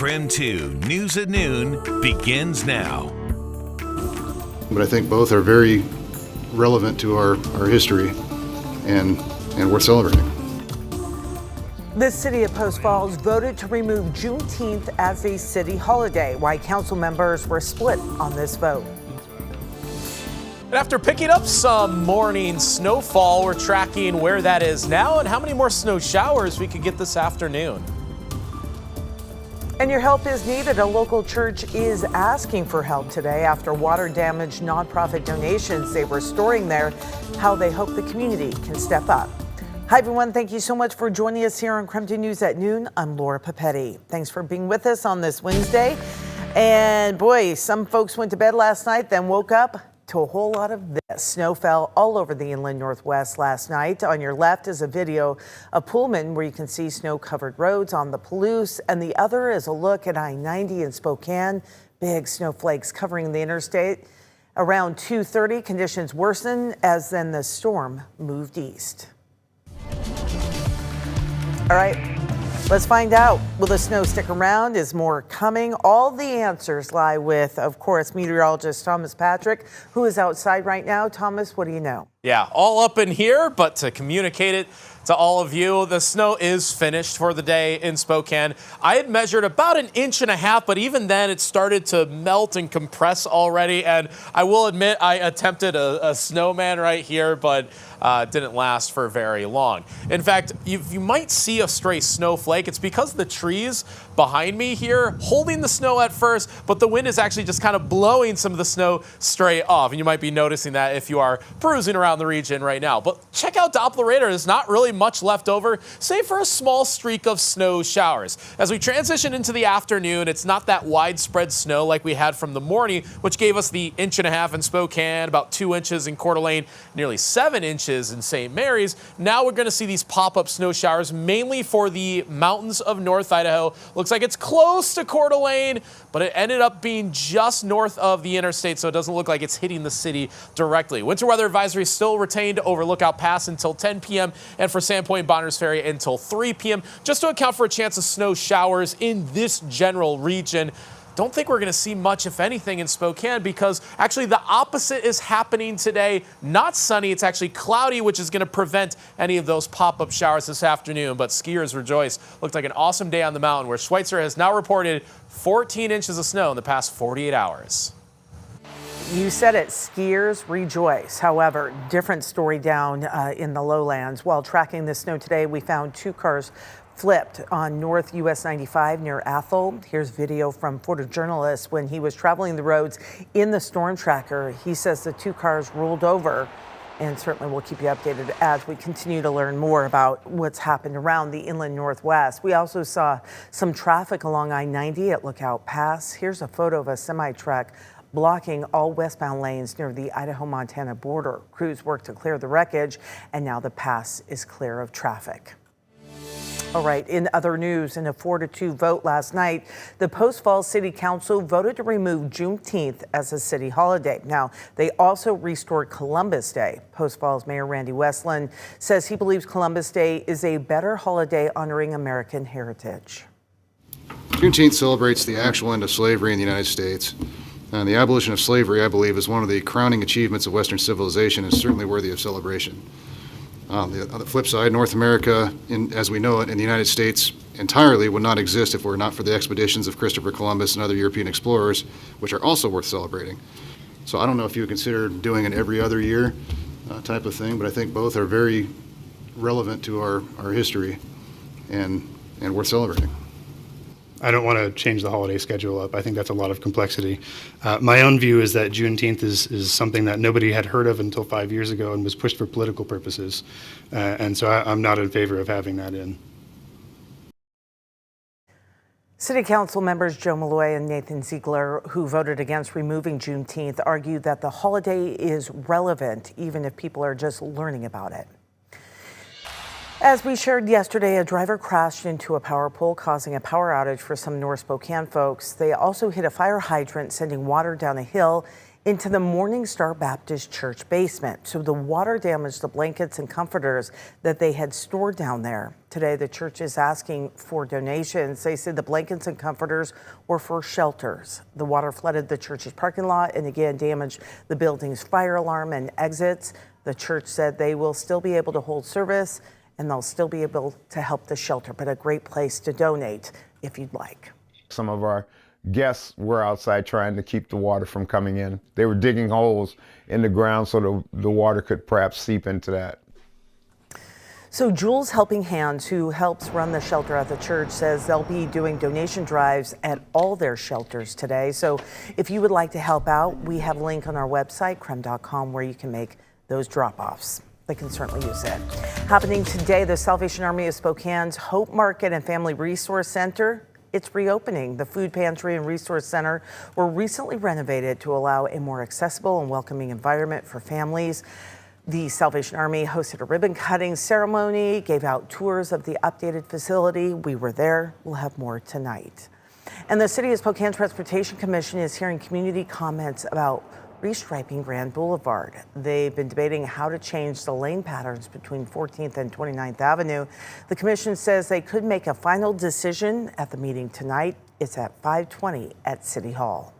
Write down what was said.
KREM 2 News at Noon begins now. But I think both are very relevant to our history and worth celebrating. The city of Post Falls voted to remove Juneteenth as a city holiday. Why council members were split on this vote. And after picking up some morning snowfall, we're tracking where that is now and how many more snow showers we could get this afternoon. And your help is needed. A local church is asking for help today after water-damaged nonprofit donations they were storing there. How they hope the community can step up. Hi, everyone. Thank you so much for joining us here on KREM 2 News at Noon. I'm Laura Papetti. Thanks for being with us on this Wednesday. And boy, some folks went to bed last night, then woke up to a whole lot of this. Snow fell all over the inland Northwest last night. On your left is a video of Pullman where you can see snow-covered roads on the Palouse, and the other is a look at I-90 in Spokane. Big snowflakes covering the interstate. Around 2:30, conditions worsened as then the storm moved east. All right, let's find out. Will the snow stick around? Is more coming? All the answers lie with, of course, meteorologist Thomas Patrick, who is outside right now. Thomas, what do you know? Yeah, all up in here, but to communicate it to all of you, the snow is finished for the day in Spokane. I had measured about 1.5 inches, but even then it started to melt and compress already. And I will admit I attempted a snowman right here, but didn't last for very long. In fact, you might see a stray snowflake. It's because the trees behind me here holding the snow at first, but the wind is actually just kind of blowing some of the snow straight off. And you might be noticing that if you are perusing around the region right now. But check out Doppler radar. There's not really much left over, save for a small streak of snow showers. As we transition into the afternoon, it's not that widespread snow like we had from the morning, which gave us the 1.5 inches in Spokane, about 2 inches in Coeur d'Alene, nearly 7 inches in St. Mary's. Now we're going to see these pop-up snow showers, mainly for the mountains of North Idaho. Looks like it's close to Coeur d'Alene, but it ended up being just north of the interstate, so it doesn't look like it's hitting the city directly. Winter weather advisory still retained over Lookout Pass until 10 p.m. and for Sandpoint Bonners Ferry until 3 p.m. just to account for a chance of snow showers in this general region. Don't think we're going to see much, if anything, in Spokane because actually the opposite is happening today. Not sunny, it's actually cloudy, which is going to prevent any of those pop-up showers this afternoon. But skiers rejoice. Looked like an awesome day on the mountain where Schweitzer has now reported 14 inches of snow in the past 48 hours. You said it, skiers rejoice. However, different story down in the lowlands. While tracking the snow today, we found 2 cars flipped on North US 95 near Athol. Here's video from photojournalist when he was traveling the roads in the storm tracker. He says the 2 cars rolled over, and certainly we'll keep you updated as we continue to learn more about what's happened around the inland Northwest. We also saw some traffic along I-90 at Lookout Pass. Here's a photo of a semi-truck blocking all westbound lanes near the Idaho-Montana border. Crews worked to clear the wreckage, and now the pass is clear of traffic. All right, in other news, in a 4-2 vote last night, the Post Falls City Council voted to remove Juneteenth as a city holiday. Now, they also restored Columbus Day. Post Falls Mayor Randy Westland says he believes Columbus Day is a better holiday honoring American heritage. Juneteenth celebrates the actual end of slavery in the United States. And the abolition of slavery, I believe, is one of the crowning achievements of Western civilization and is certainly worthy of celebration. On the flip side, North America, as we know it, in the United States entirely would not exist if it were not for the expeditions of Christopher Columbus and other European explorers, which are also worth celebrating. So I don't know if you would consider doing an every other year type of thing, but I think both are very relevant to our history and worth celebrating. I don't want to change the holiday schedule up. I think that's a lot of complexity. My own view is that Juneteenth is something that nobody had heard of until 5 years ago and was pushed for political purposes. And so I'm not in favor of having that in. City Council members Joe Malloy and Nathan Ziegler, who voted against removing Juneteenth, argued that the holiday is relevant even if people are just learning about it. As we shared yesterday, a driver crashed into a power pole, causing a power outage for some North Spokane folks. They also hit a fire hydrant, sending water down a hill into the Morning Star Baptist Church basement. So the water damaged the blankets and comforters that they had stored down there. Today, the church is asking for donations. They said the blankets and comforters were for shelters. The water flooded the church's parking lot and again damaged the building's fire alarm and exits. The church said they will still be able to hold service and they'll still be able to help the shelter, but a great place to donate if you'd like. Some of our guests were outside trying to keep the water from coming in. They were digging holes in the ground so the water could perhaps seep into that. So Jules Helping Hands, who helps run the shelter at the church, says they'll be doing donation drives at all their shelters today. So if you would like to help out, we have a link on our website, KREM.com, where you can make those drop-offs. They can certainly use it. Happening today, the Salvation Army of Spokane's Hope Market and Family Resource Center, it's reopening. The Food Pantry and Resource Center were recently renovated to allow a more accessible and welcoming environment for families. The Salvation Army hosted a ribbon cutting ceremony, gave out tours of the updated facility. We were there. We'll have more tonight. And the City of Spokane Transportation Commission is hearing community comments about restriping Grand Boulevard. They've been debating how to change the lane patterns between 14th and 29th Avenue. The commission says they could make a final decision at the meeting tonight. It's at 5:20 at City Hall.